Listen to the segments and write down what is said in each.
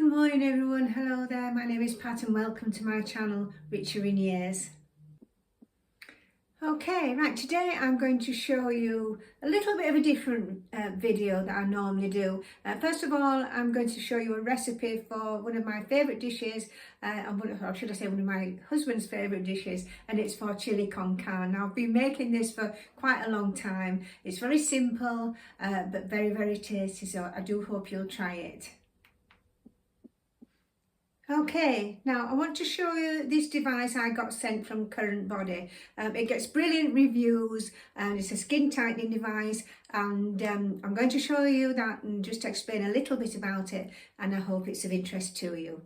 Good morning everyone, hello there, my name is Pat and welcome to my channel Richer in Years. Okay, right, today I'm going to show you a little bit of a different video that I normally do. First of all, I'm going to show you a recipe for one of my favourite dishes, or should I say one of my husband's favourite dishes, and it's for chili con carne. Now, I've been making this for quite a long time. It's very simple, but very, very tasty, so I do hope you'll try it. Okay, now I want to show you this device I got sent from Currentbody. It gets brilliant reviews and it's a skin tightening device, and I'm going to show you that and just explain a little bit about it, and I hope it's of interest to you.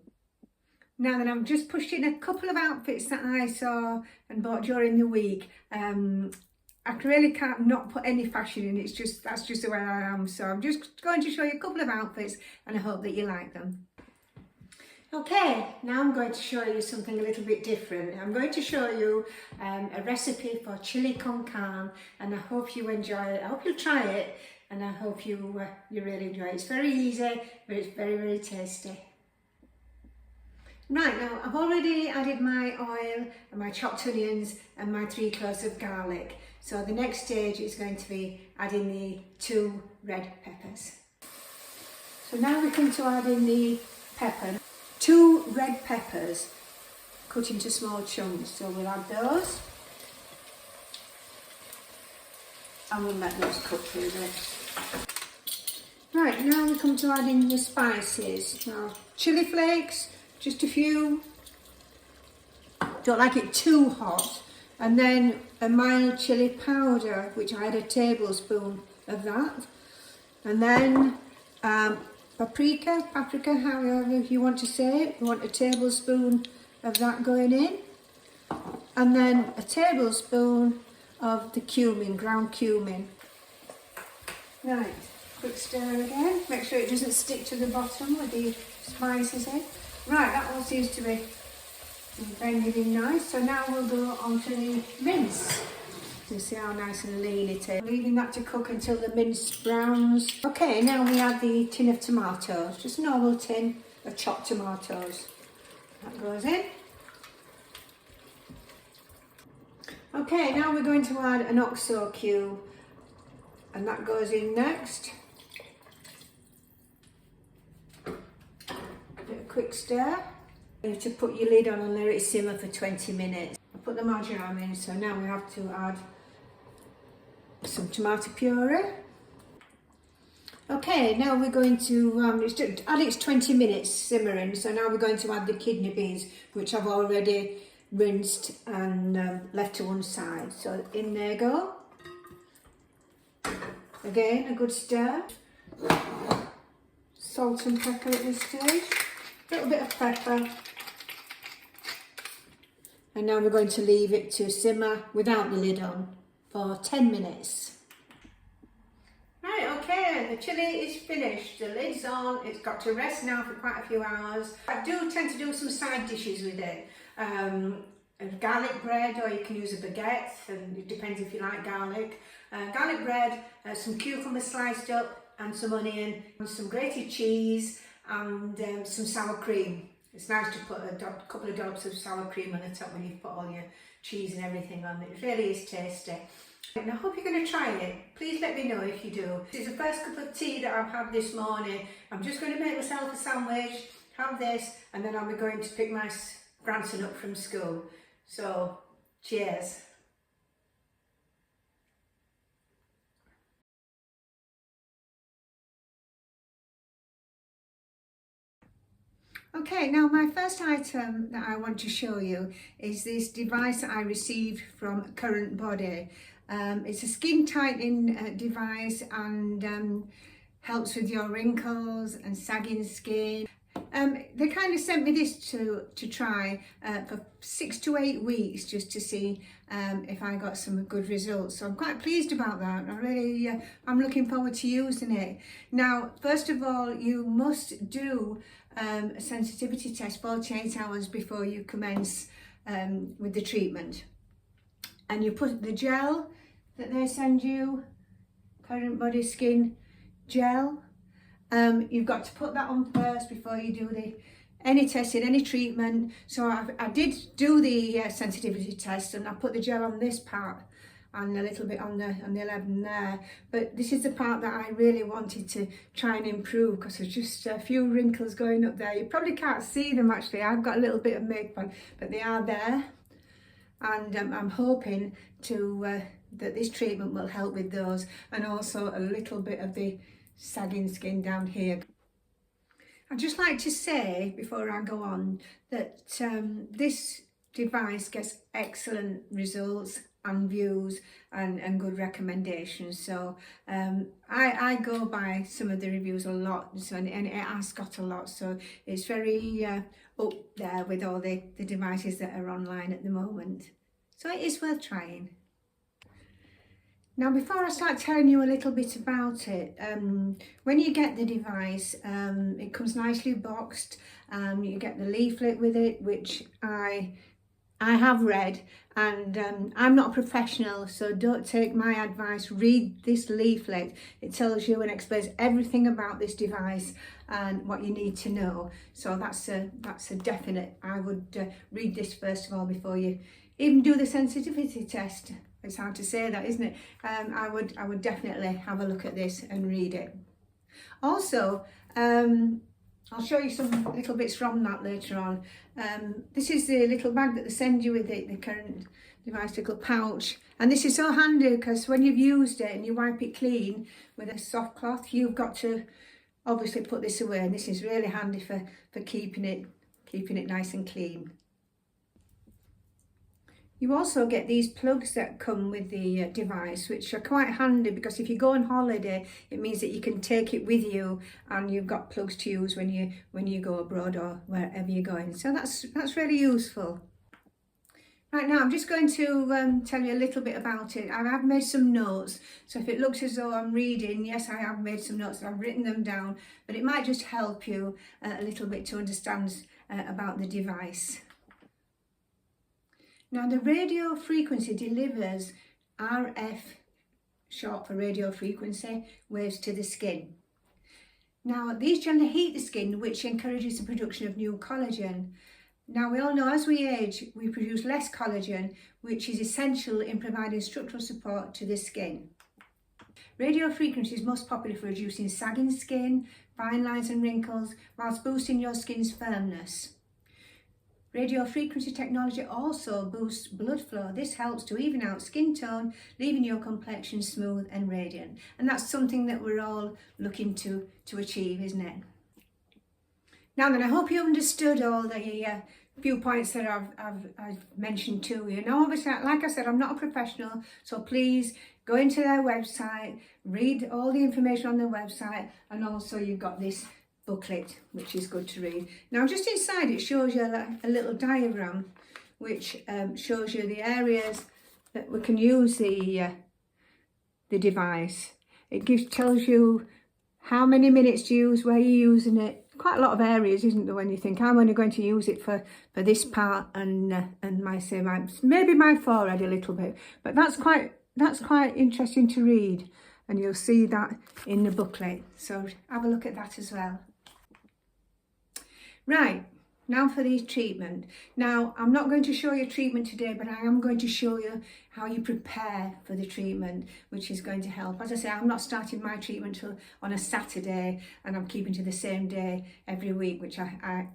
Now then, I've just pushed in a couple of outfits that I saw and bought during the week. I really can't not put any fashion in, that's just the way I am, so I'm just going to show you a couple of outfits and I hope that you like them. Okay, now I'm going to show you something a little bit different. I'm going to show you a recipe for chili con carne, and I hope you enjoy it. I hope you'll try it, and I hope you really enjoy it. It's very easy, but it's very, very tasty. Right, now I've already added my oil and my chopped onions and my 3 cloves of garlic. So the next stage is going to be adding the 2 red peppers. So now we come to adding the pepper. 2 red peppers cut into small chunks, so we'll add those and we'll let those cook through a bit. Right, now we come to adding the spices. Now, chili flakes, just a few, don't like it too hot, and then a mild chili powder, which I had a tablespoon of that, and then Paprika, however you want to say it. You want a tablespoon of that going in. And then a tablespoon of the cumin, ground cumin. Right, quick stir again. Make sure it doesn't stick to the bottom with the spices in. Right, that all seems to be blended in nice. So now we'll go on to the mince. You see how nice and lean it is. Leaving that to cook until the mince browns. Okay, now we add the tin of tomatoes, just a normal tin of chopped tomatoes. That goes in. Okay, now we're going to add an oxo cube, and that goes in next. Do a quick stir. You have to put your lid on and let it simmer for 20 minutes. I put the marjoram in, so now we have to add some tomato puree. Okay, now we're going to add it 20 minutes simmering, so now we're going to add the kidney beans, which I've already rinsed and left to one side. So in there go. Again, a good stir. Salt and pepper at this stage. A little bit of pepper. And now we're going to leave it to simmer without the lid on for 10 minutes. Right, okay, the chilli is finished. The lid's on. It's got to rest now for quite a few hours. I do tend to do some side dishes with it. A garlic bread, or you can use a baguette, and it depends if you like garlic. Garlic bread, some cucumber sliced up, and some onion, and some grated cheese, and some sour cream. It's nice to put a couple of dollops of sour cream on the top when you've put all your cheese and everything on. It really is tasty. And I hope you're going to try it. Please let me know if you do. This is the first cup of tea that I've had this morning. I'm just going to make myself a sandwich, have this, and then I'll be going to pick my grandson up from school. So, cheers. Okay, now my first item that I want to show you is this device that I received from Currentbody. It's a skin tightening device, and helps with your wrinkles and sagging skin. They kind of sent me this to try for 6 to 8 weeks just to see if I got some good results. So I'm quite pleased about that. I'm looking forward to using it. Now, first of all, you must do a sensitivity test 48 hours before you commence with the treatment. And you put the gel that they send you, Currentbody skin gel, you've got to put that on first before you do any testing, any treatment. So I did do the sensitivity test, and I put the gel on this part and a little bit on the 11 there, but this is the part that I really wanted to try and improve, because there's just a few wrinkles going up there. You probably can't see them actually, I've got a little bit of makeup on, but they are there, and I'm hoping to that this treatment will help with those, and also a little bit of the sagging skin down here. I'd just like to say before I go on that this device gets excellent results and views and good recommendations. So I go by some of the reviews a lot, so, and it has got a lot, so it's very up there with all the devices that are online at the moment. So it is worth trying. Now, before I start telling you a little bit about it, when you get the device, it comes nicely boxed. You get the leaflet with it, which I have read, and I'm not a professional, so don't take my advice. Read this leaflet. It tells you and explains everything about this device and what you need to know. So that's a definite. I would read this first of all before you even do the sensitivity test. It's hard to say that, isn't it? I would definitely have a look at this and read it. Also, I'll show you some little bits from that later on. This is the little bag that they send you with it, the current device little pouch. And this is so handy because when you've used it and you wipe it clean with a soft cloth, you've got to obviously put this away. And this is really handy for keeping it nice and clean. You also get these plugs that come with the device, which are quite handy because if you go on holiday, it means that you can take it with you and you've got plugs to use when you go abroad or wherever you're going. So that's really useful. Right, now I'm just going to tell you a little bit about it. I have made some notes, so if it looks as though I'm reading, yes, I have made some notes, I've written them down, but it might just help you a little bit to understand about the device. Now, the radio frequency delivers RF, short for radio frequency, waves to the skin. Now, these generally heat the skin, which encourages the production of new collagen. Now, we all know as we age, we produce less collagen, which is essential in providing structural support to the skin. Radio frequency is most popular for reducing sagging skin, fine lines and wrinkles, whilst boosting your skin's firmness. Radio frequency technology also boosts blood flow. This helps to even out skin tone, leaving your complexion smooth and radiant. And that's something that we're all looking to achieve, isn't it? Now then, I hope you understood all the few points that I've mentioned to you. Now, obviously, like I said, I'm not a professional, so please go into their website, read all the information on their website, and also you've got this booklet, which is good to read. Now, just inside it shows you a little diagram which shows you the areas that we can use the device. It tells you how many minutes to use, where you're using it. Quite a lot of areas, isn't there, when you think I'm only going to use it for this part and maybe my forehead a little bit, but that's quite interesting to read, and you'll see that in the booklet, so have a look at that as well. Right, now for the treatment. Now, I'm not going to show you treatment today, but I am going to show you how you prepare for the treatment, which is going to help. As I say, I'm not starting my treatment till on a Saturday, and I'm keeping to the same day every week, which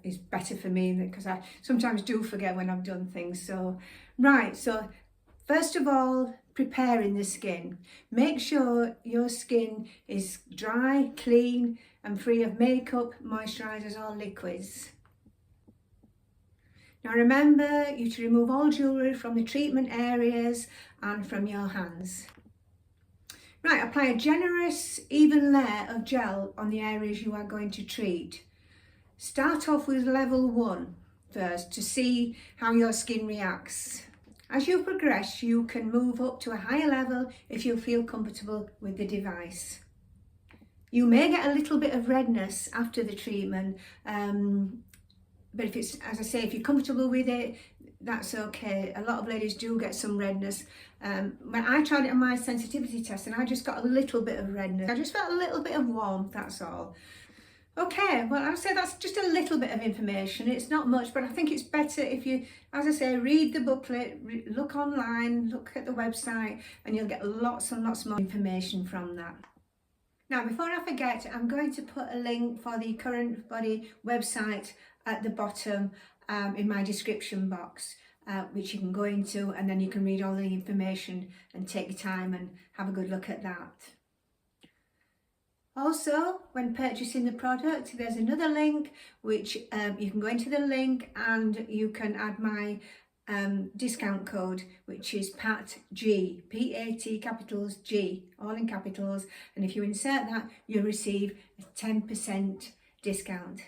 is better for me because I sometimes do forget when I've done things. So, right, so first of all, preparing the skin. Make sure your skin is dry, clean, and free of makeup, moisturisers or liquids. Now remember you to remove all jewellery from the treatment areas and from your hands. Right, apply a generous, even layer of gel on the areas you are going to treat. Start off with level 1 first to see how your skin reacts. As you progress, you can move up to a higher level if you feel comfortable with the device. You may get a little bit of redness after the treatment, but if it's, as I say, if you're comfortable with it, that's okay. A lot of ladies do get some redness. When I tried it on my sensitivity test, and I just got a little bit of redness. I just felt a little bit of warmth, that's all. Okay, well, I'd say that's just a little bit of information. It's not much, but I think it's better if you, as I say, read the booklet, look online, look at the website, and you'll get lots and lots more information from that. Now, before I forget, I'm going to put a link for the Currentbody website at the bottom in my description box, which you can go into, and then you can read all the information and take your time and have a good look at that. Also, when purchasing the product, there's another link which you can go into the link and you can add my discount code, which is PATG, P-A-T capitals G, all in capitals, and if you insert that, you'll receive a 10% discount.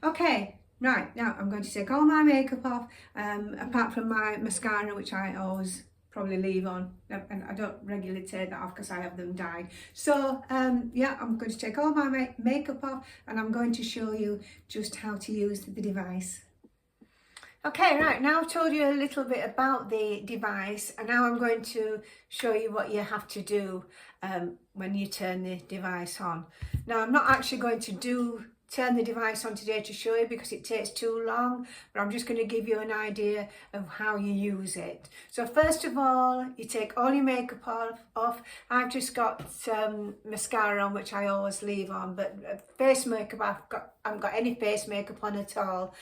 Okay, right, now I'm going to take all my makeup off, apart from my mascara, which I always probably leave on, and I don't regularly take that off because I have them dyed. So yeah, I'm going to take all my makeup off and I'm going to show you just how to use the device. Okay, right, now I've told you a little bit about the device, and now I'm going to show you what you have to do when you turn the device on. Now, I'm not actually going to turn the device on today to show you because it takes too long, but I'm just going to give you an idea of how you use it. So first of all, you take all your makeup off. I've just got mascara on, which I always leave on, but face makeup, I haven't got any face makeup on at all.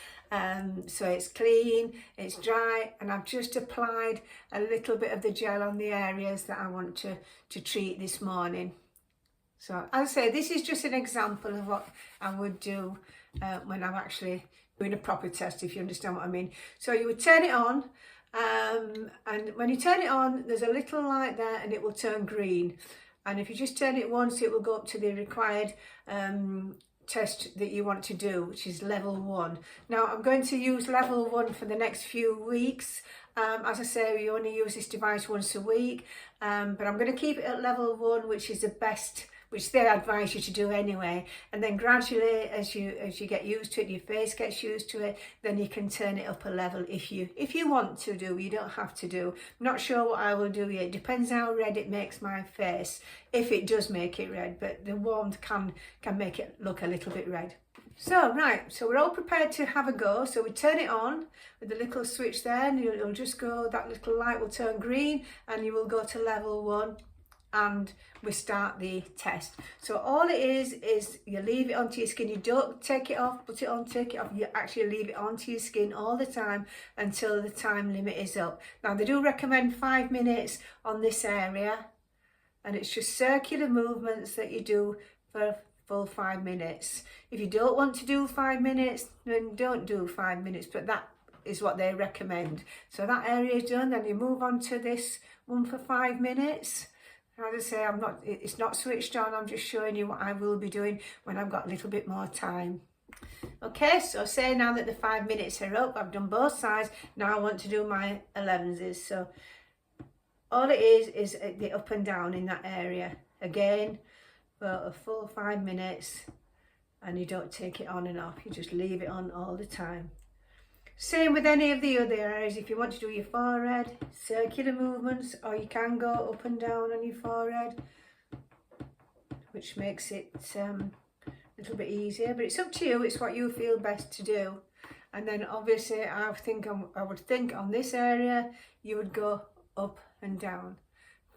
So it's clean, it's dry, and I've just applied a little bit of the gel on the areas that I want to treat this morning. So as I say, this is just an example of what I would do when I'm actually doing a proper test, if you understand what I mean. So you would turn it on, and when you turn it on, there's a little light there and it will turn green. And if you just turn it once, it will go up to the required test that you want to do, which is level 1. Now I'm going to use level 1 for the next few weeks. As I say, you only use this device once a week, but I'm going to keep it at level 1, which is the best, which they advise you to do anyway, and then gradually as you get used to it, your face gets used to it, then you can turn it up a level if you want to do. You don't have to do. I'm not sure what I will do yet. It depends how red it makes my face, if it does make it red, but the warmth can make it look a little bit red. So right, so we're all prepared to have a go. So we turn it on with the little switch there, and it'll just go, that little light will turn green and you will go to level 1. And we start the test. So all it is you leave it onto your skin. You don't take it off, put it on, take it off. You actually leave it onto your skin all the time until the time limit is up. Now they do recommend 5 minutes on this area, and it's just circular movements that you do for full 5 minutes. If you don't want to do 5 minutes, then don't do 5 minutes, but that is what they recommend. So that area is done, then you move on to this one for 5 minutes. As I say, it's not switched on, I'm just showing you what I will be doing when I've got a little bit more time. Okay, so say now that the 5 minutes are up, I've done both sides, now I want to do my 11s. So all it is the up and down in that area. Again, for a full 5 minutes, and you don't take it on and off, you just leave it on all the time. Same with any of the other areas. If you want to do your forehead, circular movements, or you can go up and down on your forehead, which makes it a little bit easier, but it's up to you. It's what you feel best to do. And then obviously I would think on this area you would go up and down.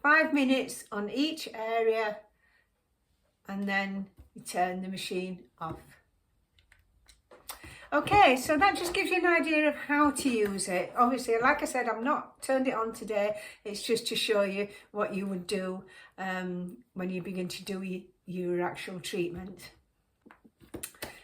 5 minutes on each area, and then you turn the machine off. Okay, so that just gives you an idea of how to use it. Obviously, like I said, I've not turned it on today. It's just to show you what you would do when you begin to do your actual treatment.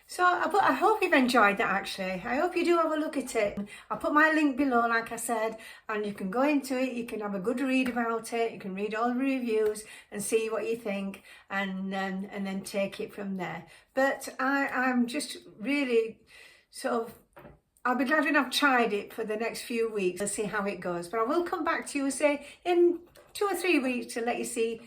So I hope you've enjoyed that actually. I hope you do have a look at it. I'll put my link below, like I said, and you can go into it, you can have a good read about it, you can read all the reviews and see what you think, and then take it from there. But I'm just really I'll be glad when I've tried it for the next few weeks to see how it goes. But I will come back to you, say, in 2 or 3 weeks to let you see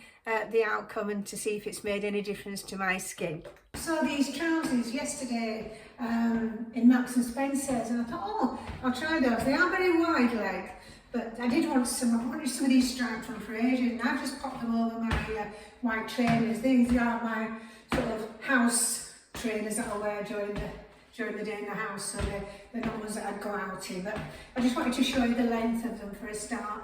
the outcome and to see if it's made any difference to my skin. I saw these trousers yesterday in Marks and Spencer's, and I thought, oh, I'll try those. They are very wide leg, but I wanted some of these striped on for ages, and I've just popped them over my white trainers. These are my sort of house trainers that I wear during the day in the house, so they're not ones that I'd go out in, but I just wanted to show you the length of them for a start.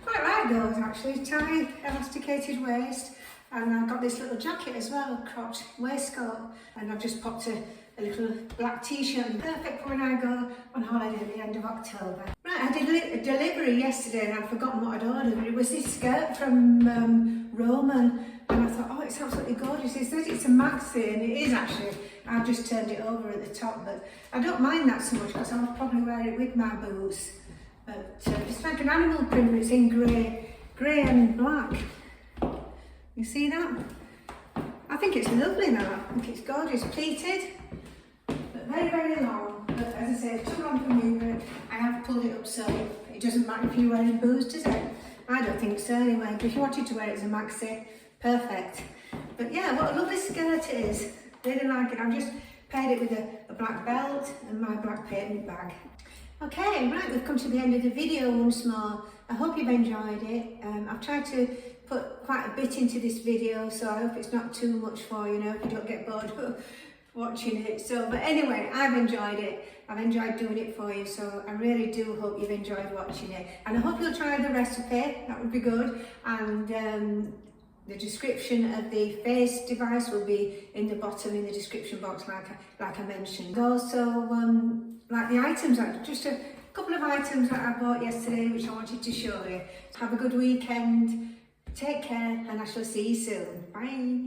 Quite like those actually, tight, elasticated waist, and I've got this little jacket as well, a cropped waistcoat, and I've just popped a little black t-shirt, perfect for when I go on holiday at the end of October. Right, I did a delivery yesterday and I'd forgotten what I'd ordered. It was this skirt from Roman, and I thought, oh, it's absolutely gorgeous. It says it's a maxi, and it is actually. I've just turned it over at the top, but I don't mind that so much because I'll probably wear it with my boots. But it's like an animal print, it's in grey and black. You see that? I think it's lovely now. I think it's gorgeous, pleated, but very, very long. But as I say, it's too long for me, but I have pulled it up so it doesn't matter if you're wearing boots, does it? I don't think so anyway, but if you wanted to wear it as a maxi, perfect. But yeah, what a lovely skirt it is. Really like it. I've just paired it with a black belt and my black patent bag. Okay, right, we've come to the end of the video once more. I hope you've enjoyed it. I've tried to put quite a bit into this video, so I hope it's not too much for you, if you don't get bored watching it. So, but anyway, I've enjoyed it. I've enjoyed doing it for you, so I really do hope you've enjoyed watching it. And I hope you'll try the recipe, that would be good. And the description of the face device will be in the bottom in the description box, like I mentioned. Also, like the items, just a couple of items that I bought yesterday, which I wanted to show you. Have a good weekend, take care, and I shall see you soon. Bye.